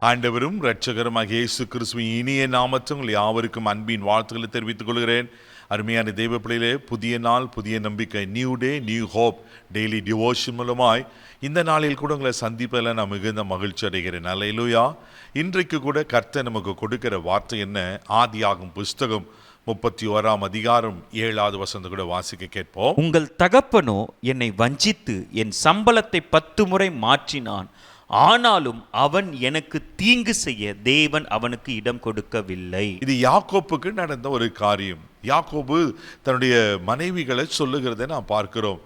ஆண்டவரும் இரட்சகருமாகிய இயேசு கிறிஸ்துவின் இனிய நாமத்தில் உங்கள் யாவருக்கும் அன்பின் வாழ்த்துக்களை தெரிவித்துக் கொள்கிறேன். அருமையான தெய்வ பிள்ளைகளே, புதிய நாள், புதிய நம்பிக்கை, new day, new hope daily devotion மூலமாய் இந்த நாளில் கூட உங்களை சந்திப்பதில் நான் மிகுந்த மகிழ்ச்சி அடைகிறேன். அல்லேலூயா. இன்றைக்கு கூட கர்த்தர் நமக்கு கொடுக்கிற வார்த்தை என்ன? ஆதியாகும் புஸ்தகம் 31 அதிகாரம் 7 கூட வாசிக்க கேட்போம். உங்கள் தகப்பனோ என்னை வஞ்சித்து என் சம்பளத்தை 10 முறை மாற்றினான், ஆனாலும் அவன் எனக்கு தீங்கு செய்ய தேவன் அவனுக்கு இடம் கொடுக்கவில்லை. இது யாக்கோப்புக்கு நடந்த ஒரு காரியம். யாக்கோபு தன்னுடைய மனைவிகளை சொல்லுகிறதை நாம் பார்க்கிறோம்.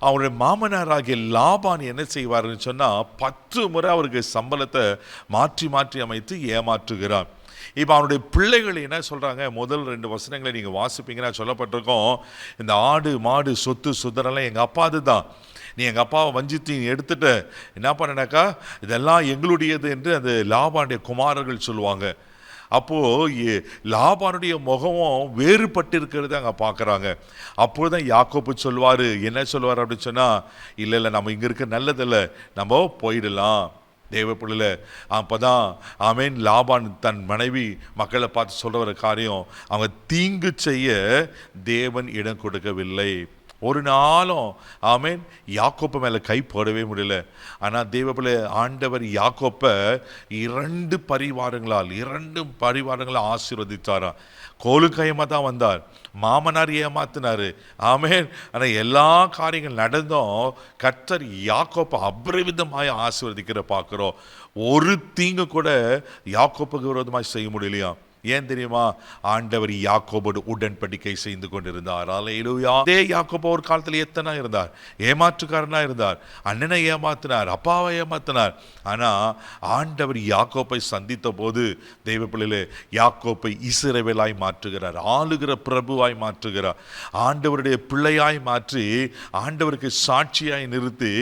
அவருடைய மாமனாராகிய லாபான் என்ன செய்வார்னு சொன்னால் 10 முறை அவருக்கு சம்பளத்தை மாற்றி மாற்றி அமைத்து ஏமாற்றுகிறார். இப்போ அவனுடைய பிள்ளைகள் என்ன சொல்கிறாங்க? முதல் 2 வசனங்களை நீங்கள் வாசிப்பீங்கன்னா சொல்லப்பட்டிருக்கோம், இந்த ஆடு மாடு சொத்து சுதரெல்லாம் எங்கள் அப்பாது தான், நீ எங்கள் அப்பாவை வஞ்சித்து எடுத்துட்ட, என்ன பண்ணனாக்கா இதெல்லாம் எங்களுடையது என்று அந்த லாபானுடைய குமாரர்கள் சொல்லுவாங்க. அப்போது லாபானுடைய முகமும் வேறுபட்டு இருக்கிறது அங்கே பார்க்குறாங்க. அப்போது தான் யாக்கோப்பு சொல்வார், என்ன சொல்வார் அப்படின்னு சொன்னால், இல்லை நம்ம இங்கே இருக்க நல்லதில்லை, நம்ம போயிடலாம் தேவ பிள்ளைல. அப்போ தான் ஆமேன் லாபான் தன் மனைவி மக்களை பார்த்து சொல்கிற ஒரு காரியம், அவங்க தீங்கு செய்ய தேவன் இடம் கொடுக்கவில்லை. ஒரு நாளும் ஆமேன் யாக்கோப்பை மேலே கை போடவே முடியல. ஆனால் தேவபிள்ளை ஆண்டவர் யாக்கோப்பை 2 பரிவாரங்களால் ஆசீர்வதித்தாராம். கோலுக்கு ஏமாத்தான் வந்தார், மாமனார் ஏமாத்தினார், ஆமேன். ஆனால் எல்லா காரியங்கள் நடந்தும் கர்த்தர் யாக்கோப்பை அபரிவிதமாய் ஆசீர்வதிக்கிற பார்க்குறோம். ஒரு தீங்கு கூட யாக்கோப்புக்கு விரோதமாக செய்ய முடியலையா? ஏன் தெரியுமா? ஆண்டவர் யாக்கோபோடு உடன்படிக்கை செய்து கொண்டிருந்தார். அல்லேலூயா. அதே யாக்கோபு ஒரு காலத்தில் எத்தனை இருந்தார், ஏமாற்றுக்காரனா இருந்தார், அண்ணனை ஏமாத்தினார், அப்பாவை ஏமாத்தினார். ஆனால் ஆண்டவர் யாக்கோப்பை சந்தித்த போது தெய்வ பிள்ளைகளே, யாக்கோப்பை இஸ்ரவேலாய் மாற்றுகிறார், ஆளுகிற பிரபுவாய் மாற்றுகிறார், ஆண்டவருடைய பிள்ளையாய் மாற்றி ஆண்டவருக்கு சாட்சியாய் நிறுத்தி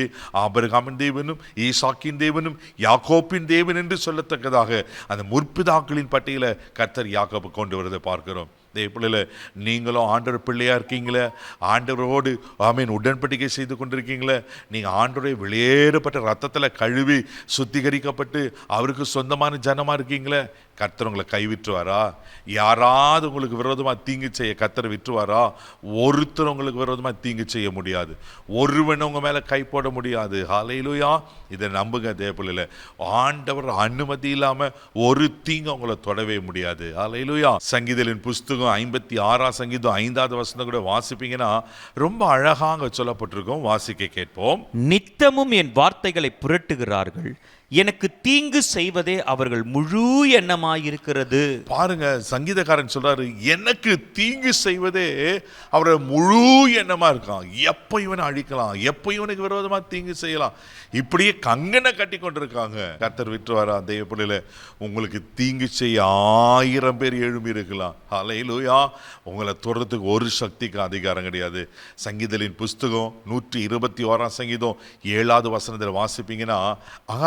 ஆபிரகாமின் தேவனும் ஈசாக்கின் தேவனும் யாக்கோப்பின் தேவன் என்று சொல்லத்தக்கதாக அந்த முற்பிதாக்களின் பட்டியலை கர்த்தர் யாக்கோபு கொண்டு வரதை பார்க்கிறோம். பிள்ளைல நீங்களும் ஆண்டவர் பிள்ளையா இருக்கீங்களே, ஆண்டவரோடு ஆமீன் உடன்படிக்கை செய்து கொண்டிருக்கீங்களே, நீங்கள் ஆண்டவருடைய வெளியேறப்பட்ட ரத்தத்தில் கழுவி சுத்திகரிக்கப்பட்டு அவருக்கு சொந்தமான ஜனமாக இருக்கீங்களே, கர்த்தர் உங்களை கைவிட்டுவாரா? யாராவது உங்களுக்கு விரோதமாக தீங்கு செய்ய கர்த்தரை விட்டுவாரா? ஒருத்தர் உங்களுக்கு விரோதமாக தீங்கு செய்ய முடியாது, ஒருவன் உங்கள் மேலே கை போட முடியாது. ஹல்லேலூயா. இதை நம்புங்க தேவப்பிள்ளைல, ஆண்டவர் அனுமதி இல்லாமல் ஒரு தீங்கு உங்களை தொடவே முடியாது. ஹல்லேலூயா. சங்கீதத்தின் புஸ்தகம் 56 சங்கீதம் 5 கூட வாசிப்பீங்கன்னா ரொம்ப அழகாக சொல்லப்பட்டிருக்கும். வாசிக்க கேட்போம். நித்தமும் என் வார்த்தைகளை புரட்டுகிறார்கள், எனக்கு தீங்கு செய்வதே அவர்கள் முழு எண்ணமாயிருக்கிறது. பாருங்க, சங்கீதக்காரன் சொல்றாரு, எனக்கு தீங்கு செய்வதே அவரோட முழு எண்ணமா இருக்கான். எப்ப இவனை அழிக்கலாம், எப்ப இவனுக்கு விரோதமா தீங்கு செய்யலாம், இப்படியே கங்கனை கட்டி கொண்டிருக்காங்க. கர்த்தர் விட்டுவாரா? தெய்வ பிள்ளையில, உங்களுக்கு தீங்கு செய்ய 1000 பேர் எழும்பி இருக்கலாம். ஹல்லேலூயா. உங்களை தொடர்றதுக்கு ஒரு சக்திக்கு அதிகாரம் கிடையாது. சங்கீதத்தின் புஸ்தகம் 121 சங்கீதம் 7 வாசிப்பீங்கன்னா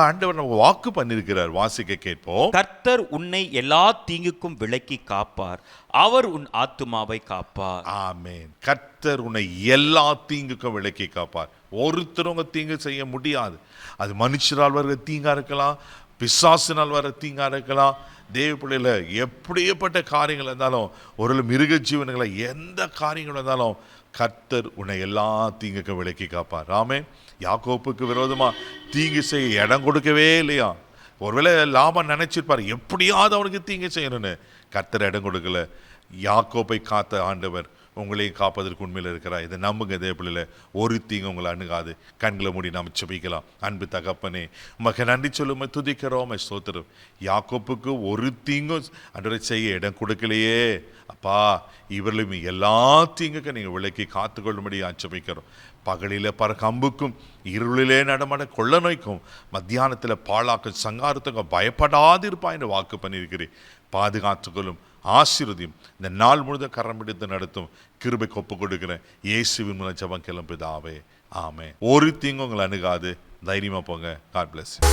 ஆண்டவர் நம்ம வாக்கு பண்ணிருக்கிறார். வாசிக்க கேட்போம். கர்த்தர் உன்னை எல்லா தீங்குக்கும் விலக்கி காப்பார், அவர் உன் ஆத்துமாவை காப்பார். ஆமென். கர்த்தர் உன்னை எல்லா தீங்குக்கும் விலக்கி காப்பார். ஒருத்தர் உங்க தீங்கு செய்ய முடியாது. அது மனுஷரால் வர தீங்கா இருக்கலாம், பிசாசினால் வர தீங்கா இருக்கலாம். தேவ பிள்ளையில எப்படியப்பட்ட காரியங்கள் இருந்தாலும், ஒரு மிருக ஜீவன்களை எந்த காரியங்கள் இருந்தாலும் கர்த்தர் உன்னை எல்லா தீங்குக்கும் விலக்கி காப்பார். ஆமென். யாக்கோப்புக்கு விரோதமா தீங்கு செய்ய இடம் கொடுக்கவே இல்லையா? ஒருவேளை லாபான் நினைச்சிருப்பார், எப்படியாவது அவனுக்கு தீங்கு செய்யணும்னு. கர்த்தர் இடம் கொடுக்கல. யாக்கோப்பை காத்த ஆண்டவர் உங்களையும் காப்பதற்கு உண்மையில் இருக்கிறார். இதை நம்புங்க தேவப்பிள்ளையில, ஒரு தீங்கு உங்களை அணுகாது. கண்களை மூடி நாம் ஜெபிக்கலாம். அன்பு தகப்பனே, உமக்கு நன்றி சொல்லுமே, துதிக்கிறோம், ஸ்தோத்திரம். யாக்கோப்புக்கு ஒரு தீங்கும் அன்றரை செய்ய இடம் கொடுக்கலையே அப்பா. இவர்களும் எல்லா தீங்குக்கும் நீங்கள் விலக்கி காத்துக்கொள்ளும்படி ஜெபிக்கிறோம். பகலில் கம்புக்கும் இருளிலே நடமாட கொள்ள நோய்க்கும் மத்தியானத்தில் பாழாக்கும் சங்காரத்துக்கும் பயப்படாதிருப்பா என்று வாக்கு பண்ணியிருக்கிறேன். பாதுகாத்துக்கொள்ளும், ஆசீர்வதியும். இந்த நாள் முழுதும் கரம் பிடித்து நடத்தும் கிருபை ஒப்பு கொடுக்கிறேன். இயேசுவின் மூலம் ஜெபம் கேளும் பிதாவே, ஆமென். ஒரு தீங்கும் உங்களை அணுகாது. தைரியமா போங்க. God bless you.